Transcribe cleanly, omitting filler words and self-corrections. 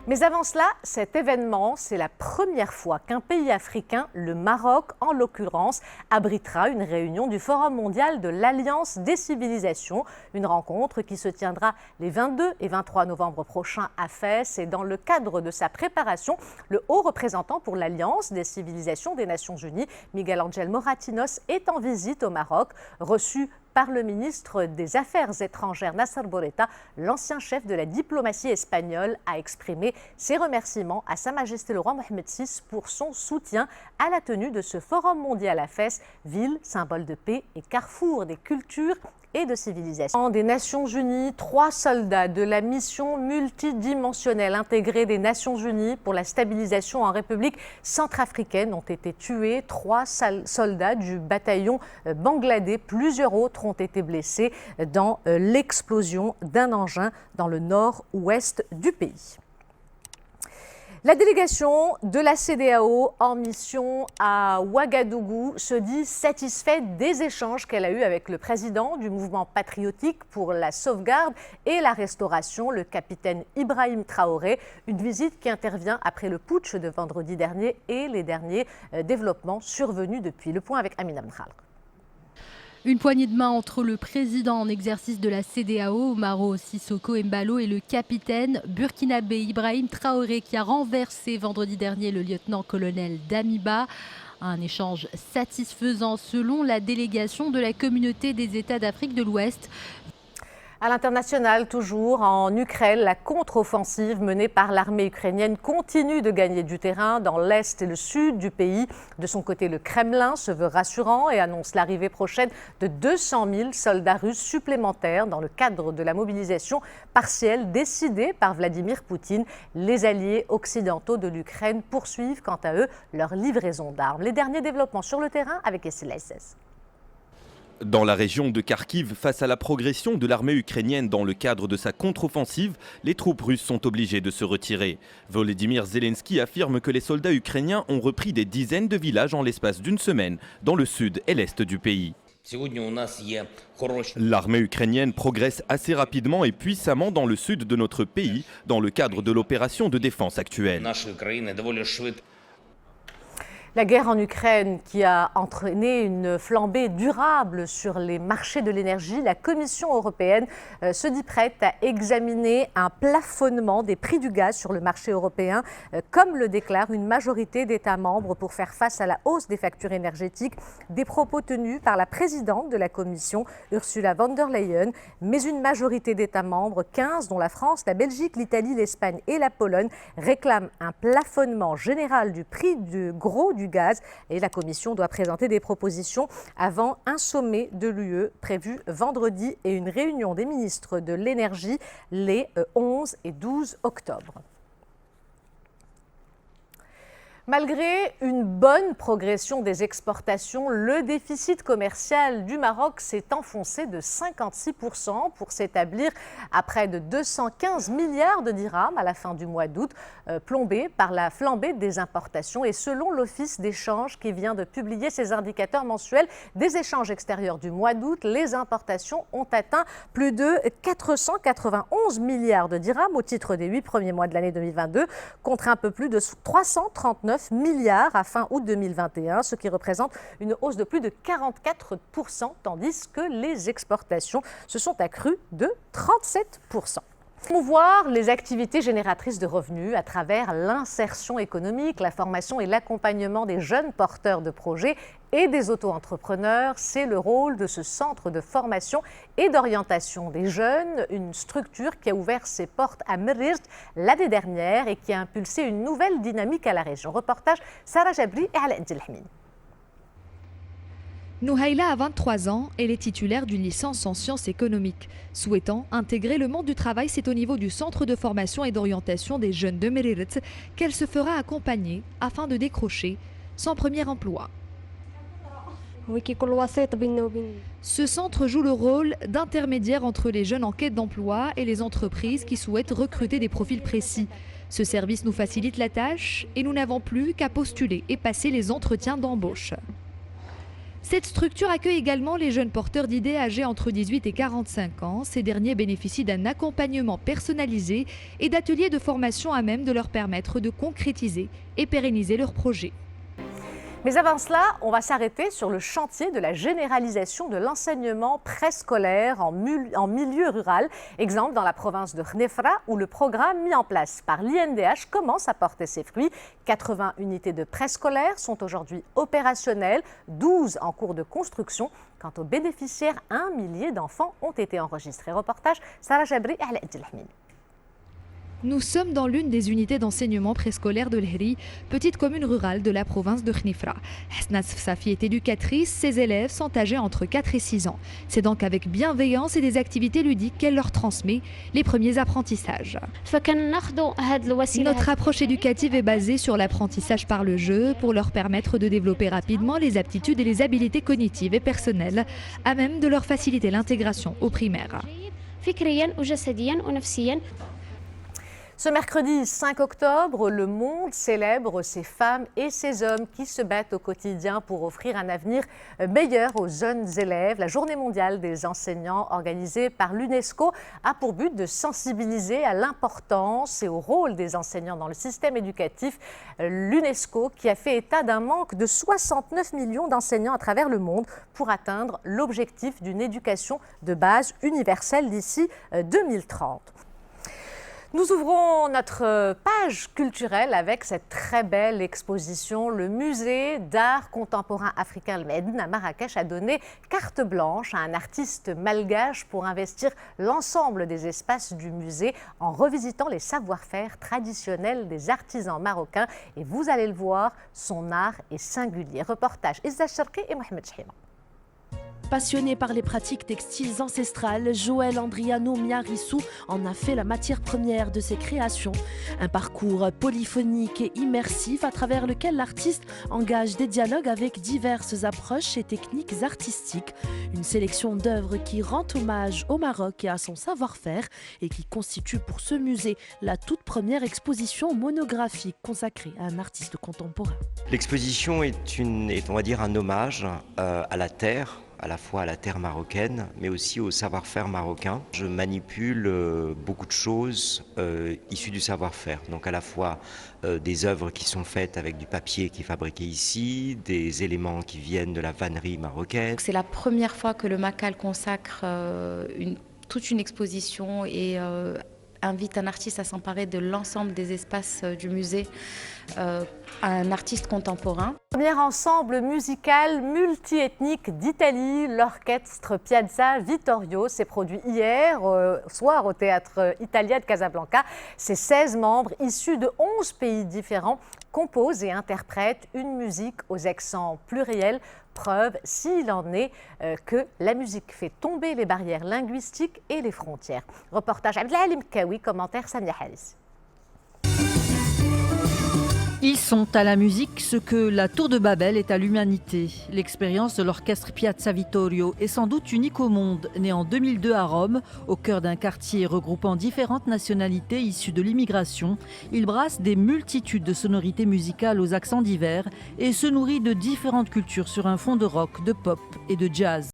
Mais avant cela, cet événement, c'est la première fois qu'un pays africain, le Maroc en l'occurrence, abritera une réunion du Forum mondial de l'Alliance des civilisations. Une rencontre qui se tiendra les 22 et 23 novembre prochains à Fès. Et dans le cadre de sa préparation, le haut représentant pour l'Alliance des civilisations des Nations Unies, Miguel Ángel Moratinos, est en visite au Maroc, reçu par le ministre des Affaires étrangères Nasser Bourita. L'ancien chef de la diplomatie espagnole a exprimé ses remerciements à Sa Majesté le roi Mohammed VI pour son soutien à la tenue de ce forum mondial à Fès, ville, symbole de paix et carrefour des cultures et de civilisation. Des Nations Unies, 3 soldats de la mission multidimensionnelle intégrée des Nations Unies pour la stabilisation en République centrafricaine ont été tués. 3 soldats du bataillon bangladais, plusieurs autres ont été blessés dans l'explosion d'un engin dans le nord-ouest du pays. La délégation de la CEDEAO en mission à Ouagadougou se dit satisfaite des échanges qu'elle a eus avec le président du mouvement patriotique pour la sauvegarde et la restauration, le capitaine Ibrahim Traoré. Une visite qui intervient après le putsch de vendredi dernier et les derniers développements survenus depuis. Le point avec Amina Mkhalq. Une poignée de main entre le président en exercice de la CEDEAO, Umaro Sissoko Embalo, et le capitaine burkinabé Ibrahim Traoré qui a renversé vendredi dernier le lieutenant-colonel Damiba. Un échange satisfaisant selon la délégation de la communauté des États d'Afrique de l'Ouest. À l'international, toujours en Ukraine, la contre-offensive menée par l'armée ukrainienne continue de gagner du terrain dans l'est et le sud du pays. De son côté, le Kremlin se veut rassurant et annonce l'arrivée prochaine de 200 000 soldats russes supplémentaires dans le cadre de la mobilisation partielle décidée par Vladimir Poutine. Les alliés occidentaux de l'Ukraine poursuivent quant à eux leur livraison d'armes. Les derniers développements sur le terrain avec Essel SS. Dans la région de Kharkiv, face à la progression de l'armée ukrainienne dans le cadre de sa contre-offensive, les troupes russes sont obligées de se retirer. Volodymyr Zelensky affirme que les soldats ukrainiens ont repris des dizaines de villages en l'espace d'une semaine dans le sud et l'est du pays. L'armée ukrainienne progresse assez rapidement et puissamment dans le sud de notre pays dans le cadre de l'opération de défense actuelle. La guerre en Ukraine qui a entraîné une flambée durable sur les marchés de l'énergie, la Commission européenne se dit prête à examiner un plafonnement des prix du gaz sur le marché européen, comme le déclare une majorité d'États membres pour faire face à la hausse des factures énergétiques. Des propos tenus par la présidente de la Commission, Ursula von der Leyen, mais une majorité d'États membres, 15 dont la France, la Belgique, l'Italie, l'Espagne et la Pologne, réclament un plafonnement général du prix du gros du gaz et la Commission doit présenter des propositions avant un sommet de l'UE prévu vendredi et une réunion des ministres de l'énergie les 11 et 12 octobre. Malgré une bonne progression des exportations, le déficit commercial du Maroc s'est enfoncé de 56% pour s'établir à près de 215 milliards de dirhams à la fin du mois d'août, plombé par la flambée des importations. Et selon l'Office d'échange qui vient de publier ses indicateurs mensuels des échanges extérieurs du mois d'août, les importations ont atteint plus de 491 milliards de dirhams au titre des 8 premiers mois de l'année 2022, contre un peu plus de 339 milliards à fin août 2021, ce qui représente une hausse de plus de 44%, tandis que les exportations se sont accrues de 37%. Promouvoir les activités génératrices de revenus à travers l'insertion économique, la formation et l'accompagnement des jeunes porteurs de projets et des auto-entrepreneurs, c'est le rôle de ce centre de formation et d'orientation des jeunes, une structure qui a ouvert ses portes à Merrirt l'année dernière et qui a impulsé une nouvelle dynamique à la région. Reportage Sarah Jabri et Ala Abdelhamid. Nouhaïla a 23 ans, elle est titulaire d'une licence en sciences économiques. Souhaitant intégrer le monde du travail, c'est au niveau du centre de formation et d'orientation des jeunes de Merrirt qu'elle se fera accompagner afin de décrocher son premier emploi. Ce centre joue le rôle d'intermédiaire entre les jeunes en quête d'emploi et les entreprises qui souhaitent recruter des profils précis. Ce service nous facilite la tâche et nous n'avons plus qu'à postuler et passer les entretiens d'embauche. Cette structure accueille également les jeunes porteurs d'idées âgés entre 18 et 45 ans. Ces derniers bénéficient d'un accompagnement personnalisé et d'ateliers de formation à même de leur permettre de concrétiser et pérenniser leurs projets. Mais avant cela, on va s'arrêter sur le chantier de la généralisation de l'enseignement préscolaire en milieu rural. Exemple dans la province de Hnefra, où le programme mis en place par l'INDH commence à porter ses fruits. 80 unités de préscolaire sont aujourd'hui opérationnelles, 12 en cours de construction. Quant aux bénéficiaires, 1 millier d'enfants ont été enregistrés. Reportage Sarah Jabri et Ala Abdelhamid. Nous sommes dans l'une des unités d'enseignement préscolaire de l'Hri, petite commune rurale de la province de Hnefra. Hasna Safi est éducatrice, ses élèves sont âgés entre 4 et 6 ans. C'est donc avec bienveillance et des activités ludiques qu'elle leur transmet les premiers apprentissages. Notre approche éducative est basée sur l'apprentissage par le jeu pour leur permettre de développer rapidement les aptitudes et les habiletés cognitives et personnelles à même de leur faciliter l'intégration au primaire. Ce mercredi 5 octobre, le monde célèbre ces femmes et ces hommes qui se battent au quotidien pour offrir un avenir meilleur aux jeunes élèves. La Journée mondiale des enseignants, organisée par l'UNESCO, a pour but de sensibiliser à l'importance et au rôle des enseignants dans le système éducatif. L'UNESCO qui a fait état d'un manque de 69 millions d'enseignants à travers le monde pour atteindre l'objectif d'une éducation de base universelle d'ici 2030. Nous ouvrons notre page culturelle avec cette très belle exposition. Le musée d'art contemporain africain Medn à Marrakech a donné carte blanche à un artiste malgache pour investir l'ensemble des espaces du musée en revisitant les savoir-faire traditionnels des artisans marocains. Et vous allez le voir, son art est singulier. Reportage Izza Cherki et Mohamed Chihima. Passionné par les pratiques textiles ancestrales, Joël Andriano Miarissou en a fait la matière première de ses créations. Un parcours polyphonique et immersif à travers lequel l'artiste engage des dialogues avec diverses approches et techniques artistiques. Une sélection d'œuvres qui rend hommage au Maroc et à son savoir-faire et qui constitue pour ce musée la toute première exposition monographique consacrée à un artiste contemporain. L'exposition est on va dire, un hommage à la terre, à la fois à la terre marocaine, mais aussi au savoir-faire marocain. Je manipule beaucoup de choses issues du savoir-faire, donc à la fois des œuvres qui sont faites avec du papier qui est fabriqué ici, des éléments qui viennent de la vannerie marocaine. C'est la première fois que le MACAL consacre toute une exposition et invite un artiste à s'emparer de l'ensemble des espaces du musée, un artiste contemporain. Premier ensemble musical multiethnique d'Italie, l'orchestre Piazza Vittorio s'est produit hier soir au théâtre italien de Casablanca. Ces 16 membres issus de 11 pays différents composent et interprètent une musique aux accents pluriels. Preuve, s'il en est, que la musique fait tomber les barrières linguistiques et les frontières. Reportage Abdelhalim Kawi, commentaire Samia Haris. Ils sont à la musique ce que la Tour de Babel est à l'humanité. L'expérience de l'orchestre Piazza Vittorio est sans doute unique au monde. Né en 2002 à Rome, au cœur d'un quartier regroupant différentes nationalités issues de l'immigration, il brasse des multitudes de sonorités musicales aux accents divers et se nourrit de différentes cultures sur un fond de rock, de pop et de jazz.